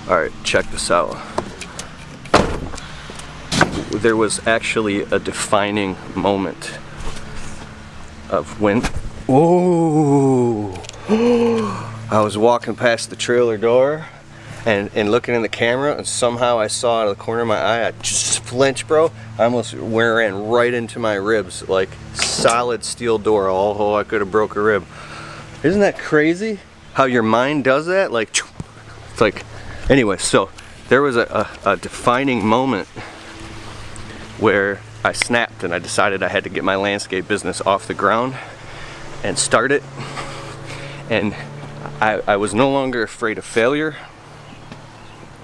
Alright, check this out. There was actually a defining moment of when, whoa, I was walking past the trailer door and looking in the camera, and somehow I saw out of the corner of my eye, I just flinched, bro. I almost ran right into my ribs, like solid steel door. Oh, I could have broke a rib. Isn't that crazy? How your mind does that? Like, it's like, anyway, so there was a defining moment where I snapped and I decided I had to get my landscape business off the ground and start it. And I was no longer afraid of failure.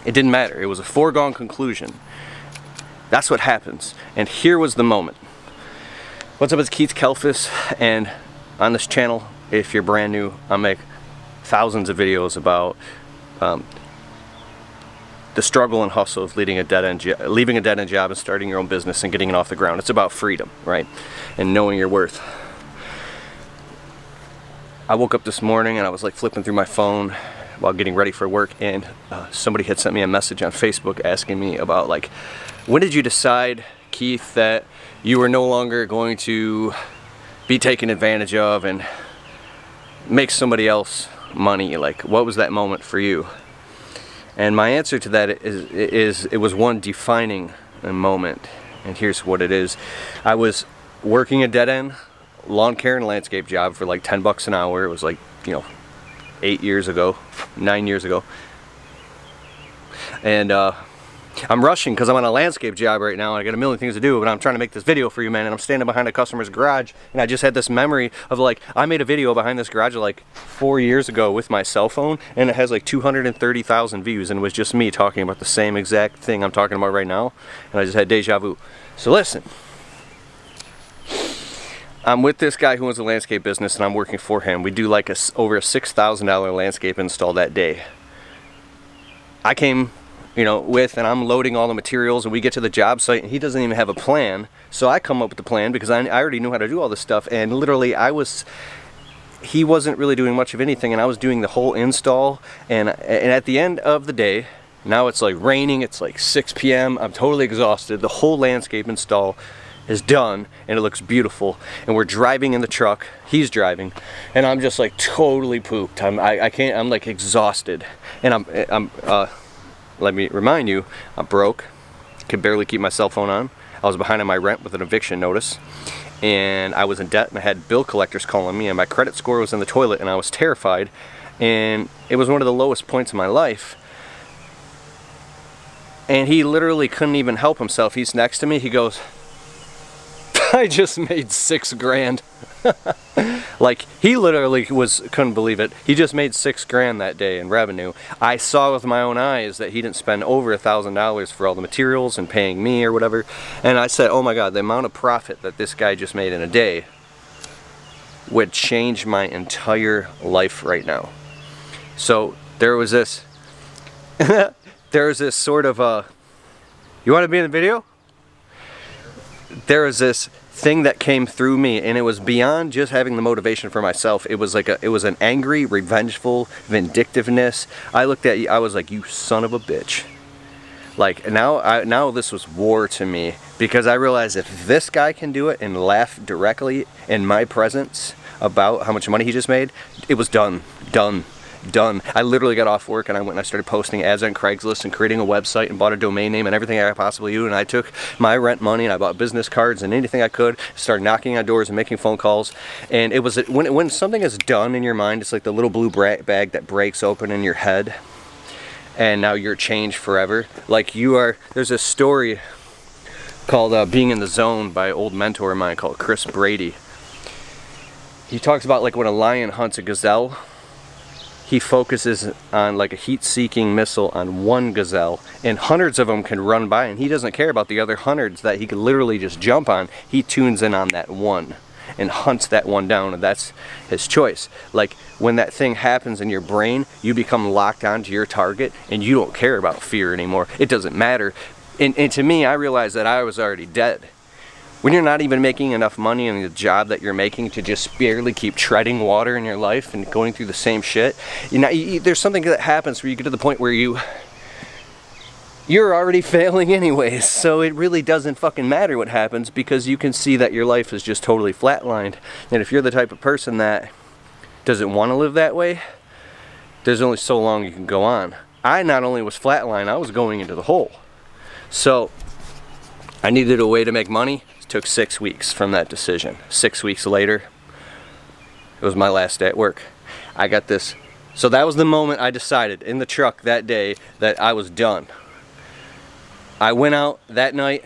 It didn't matter. It was a foregone conclusion. That's what happens. And here was the moment. What's up, it's Keith Kalfas, and on this channel, if you're brand new, I make thousands of videos about the struggle and hustle of leaving a dead-end job and starting your own business and getting it off the ground. It's about freedom, right? And knowing your worth. I woke up this morning and I was like flipping through my phone while getting ready for work, and somebody had sent me a message on Facebook asking me about, like, when did you decide, Keith, that you were no longer going to be taken advantage of and make somebody else money? Like, what was that moment for you? And my answer to that is it was one defining moment, and here's what it is. I was working a dead-end lawn care and landscape job for like 10 bucks an hour. It was like, 9 years ago. And I'm rushing because I'm on a landscape job right now and I got a million things to do, but I'm trying to make this video for you, man, and I'm standing behind a customer's garage, and I just had this memory of, like, I made a video behind this garage like 4 years ago with my cell phone, and it has like 230,000 views, and it was just me talking about the same exact thing I'm talking about right now, and I just had deja vu. So listen, I'm with this guy who owns a landscape business, and I'm working for him. We do like over a $6,000 landscape install that day. I came and I'm loading all the materials, and we get to the job site and he doesn't even have a plan. So I come up with the plan because I already knew how to do all this stuff, and literally he wasn't really doing much of anything, and I was doing the whole install. And at the end of the day, now it's like raining, it's like 6 p.m. I'm totally exhausted. The whole landscape install is done and it looks beautiful, and we're driving in the truck, he's driving, and I'm just like totally pooped. I'm like exhausted, and let me remind you, I'm broke, could barely keep my cell phone on. I was behind on my rent with an eviction notice, and I was in debt, and I had bill collectors calling me, and my credit score was in the toilet, and I was terrified, and it was one of the lowest points of my life. And he literally couldn't even help himself. He's next to me, he goes, I just made $6,000. Like, he literally couldn't believe it. He just made $6,000 that day in revenue. I saw with my own eyes that he didn't spend over $1,000 for all the materials and paying me or whatever. And I said, oh my God, the amount of profit that this guy just made in a day would change my entire life right now. So there was this, sort of you want to be in the video? There was this thing that came through me, and it was beyond just having the motivation for myself. It was like it was an angry, revengeful vindictiveness. I looked at you, I was like, you son of a bitch. Like, now this was war to me, because I realized if this guy can do it and laugh directly in my presence about how much money he just made, it was done. I literally got off work and I went and I started posting ads on Craigslist and creating a website and bought a domain name and everything I could possibly do, and I took my rent money and I bought business cards and anything I could, started knocking on doors and making phone calls. And it was when something is done in your mind, it's like the little blue bag that breaks open in your head, and now you're changed forever. Like, there's a story called Being in the Zone by an old mentor of mine called Chris Brady. He talks about, like, when a lion hunts a gazelle, he focuses on like a heat-seeking missile on one gazelle, and hundreds of them can run by, and he doesn't care about the other hundreds that he could literally just jump on. He tunes in on that one and hunts that one down, and that's his choice. Like, when that thing happens in your brain, you become locked onto your target, and you don't care about fear anymore. It doesn't matter. And to me, I realized that I was already dead. When you're not even making enough money in the job that you're making to just barely keep treading water in your life and going through the same shit, there's something that happens where you get to the point where you you're already failing anyways, so it really doesn't fucking matter what happens, because you can see that your life is just totally flatlined. And if you're the type of person that doesn't want to live that way, there's only so long you can go on. I not only was flatlined, I was going into the hole. So I needed a way to make money. It took 6 weeks from that decision. 6 weeks later, it was my last day at work. I got this. So that was the moment I decided in the truck that day that I was done. I went out that night,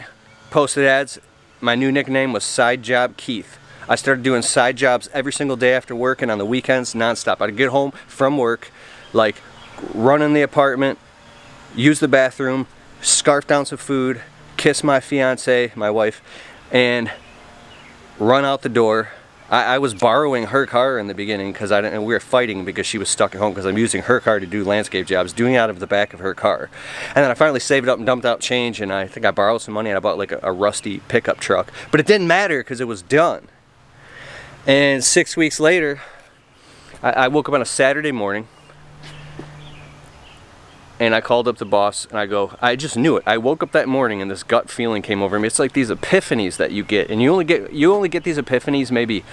posted ads. My new nickname was Side Job Keith. I started doing side jobs every single day after work and on the weekends nonstop. I'd get home from work, like run in the apartment, use the bathroom, scarf down some food, kiss my fiance, my wife, and run out the door. I was borrowing her car in the beginning because we were fighting because she was stuck at home, because I'm using her car to do landscape jobs, doing it out of the back of her car. And then I finally saved up and dumped out change, and I think I borrowed some money and I bought like a rusty pickup truck. But it didn't matter because it was done. And 6 weeks later, I woke up on a Saturday morning and I called up the boss and I just knew it. I woke up that morning and this gut feeling came over me. It's like these epiphanies that you get, and you only get these epiphanies maybe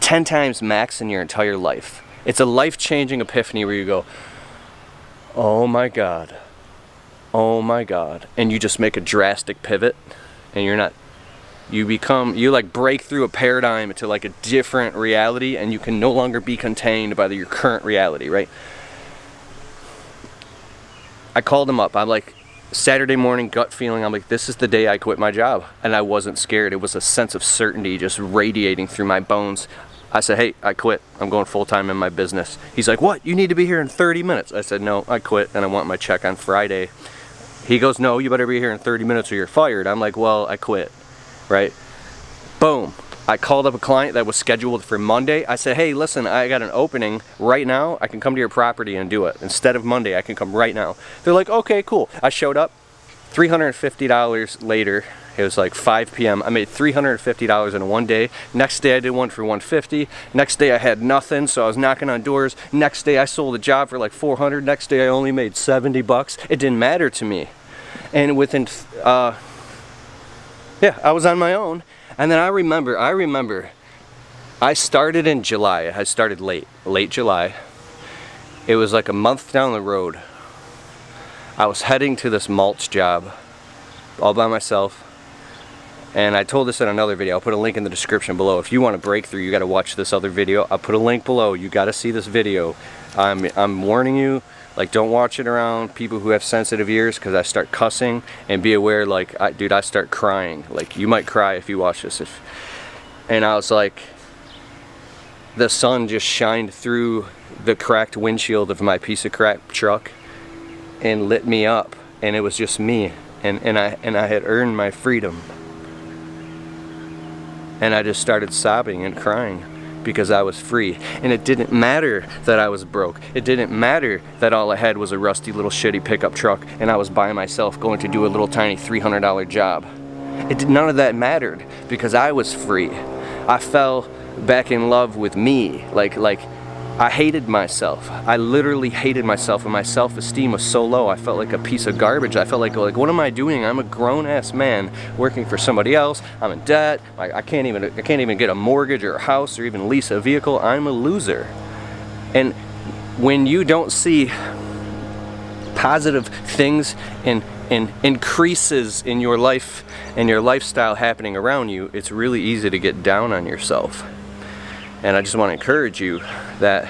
10 times max in your entire life. It's a life-changing epiphany where you go, oh my God, and you just make a drastic pivot, and you like break through a paradigm into like a different reality, and you can no longer be contained by your current reality, right? I called him up. I'm like, Saturday morning gut feeling, I'm like, this is the day I quit my job. And I wasn't scared. It was a sense of certainty just radiating through my bones. I said, hey, I quit. I'm going full-time in my business. He's like, what? You need to be here in 30 minutes. I said, no, I quit and I want my check on Friday. He goes, no, you better be here in 30 minutes or you're fired. I'm like, well, I quit, right? Boom. I called up a client that was scheduled for Monday. I said, hey, listen, I got an opening right now. I can come to your property and do it. Instead of Monday, I can come right now. They're like, okay, cool. I showed up. $350 later, it was like 5 p.m. I made $350 in one day. Next day, I did one for $150. Next day, I had nothing, so I was knocking on doors. Next day, I sold a job for like $400. Next day, I only made $70. It didn't matter to me. And within, I was on my own. And then I remember, I started in July. I started late July. It was like a month down the road. I was heading to this mulch job all by myself. And I told this in another video. I'll put a link in the description below. If you want a breakthrough, you got to watch this other video. I'll put a link below. You got to see this video. I'm warning you. Like, don't watch it around people who have sensitive ears, because I start cussing, and be aware, like, dude, I start crying. Like, you might cry if you watch this. And I was like, the sun just shined through the cracked windshield of my piece of crap truck and lit me up, and it was just me, and I had earned my freedom. And I just started sobbing and crying, because I was free. And it didn't matter that I was broke. It didn't matter that all I had was a rusty little shitty pickup truck and I was by myself going to do a little tiny $300 job. None of that mattered, because I was free. I fell back in love with me. Like I hated myself. I literally hated myself, and my self-esteem was so low. I felt like a piece of garbage. I felt like what am I doing? I'm a grown-ass man working for somebody else. I'm in debt. I can't even get a mortgage or a house or even lease a vehicle. I'm a loser. And when you don't see positive things and increases in your life and your lifestyle happening around you, it's really easy to get down on yourself. And I just want to encourage you that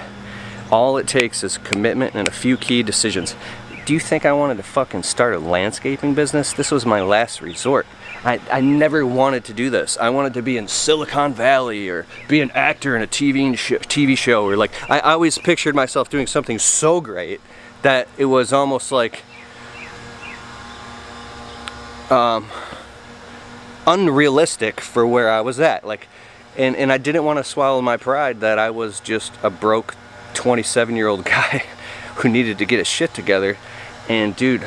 all it takes is commitment and a few key decisions. Do you think I wanted to fucking start a landscaping business? This was my last resort. I never wanted to do this. I wanted to be in Silicon Valley or be an actor in a TV show, or like, I always pictured myself doing something so great that it was almost like unrealistic for where I was at. Like, and I didn't want to swallow my pride that I was just a broke 27-year-old guy who needed to get his shit together. And dude,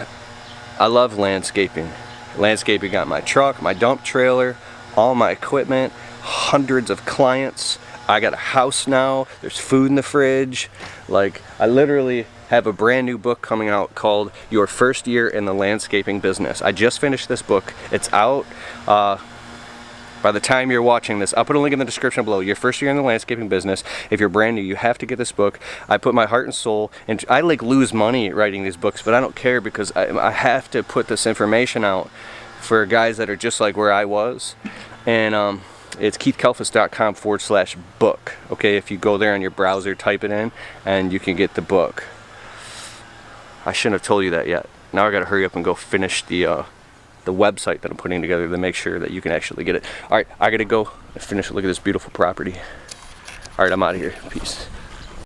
I love landscaping. Landscaping got my truck, my dump trailer, all my equipment, hundreds of clients. I got a house now. There's food in the fridge. Like, I literally have a brand new book coming out called Your First Year in the Landscaping Business. I just finished this book. It's out by the time you're watching this. I'll put a link in the description below. Your First Year in the Landscaping Business. If you're brand new, you have to get this book. I put my heart and soul, and I like lose money writing these books, but I don't care because I have to put this information out for guys that are just like where I was. And it's keithkalfas.com/book. Okay, if you go there on your browser, type it in, and you can get the book. I shouldn't have told you that yet. Now I gotta hurry up and go finish the website that I'm putting together to make sure that you can actually get it. Alright, I gotta go finish a look at this beautiful property. Alright, I'm out of here. Peace.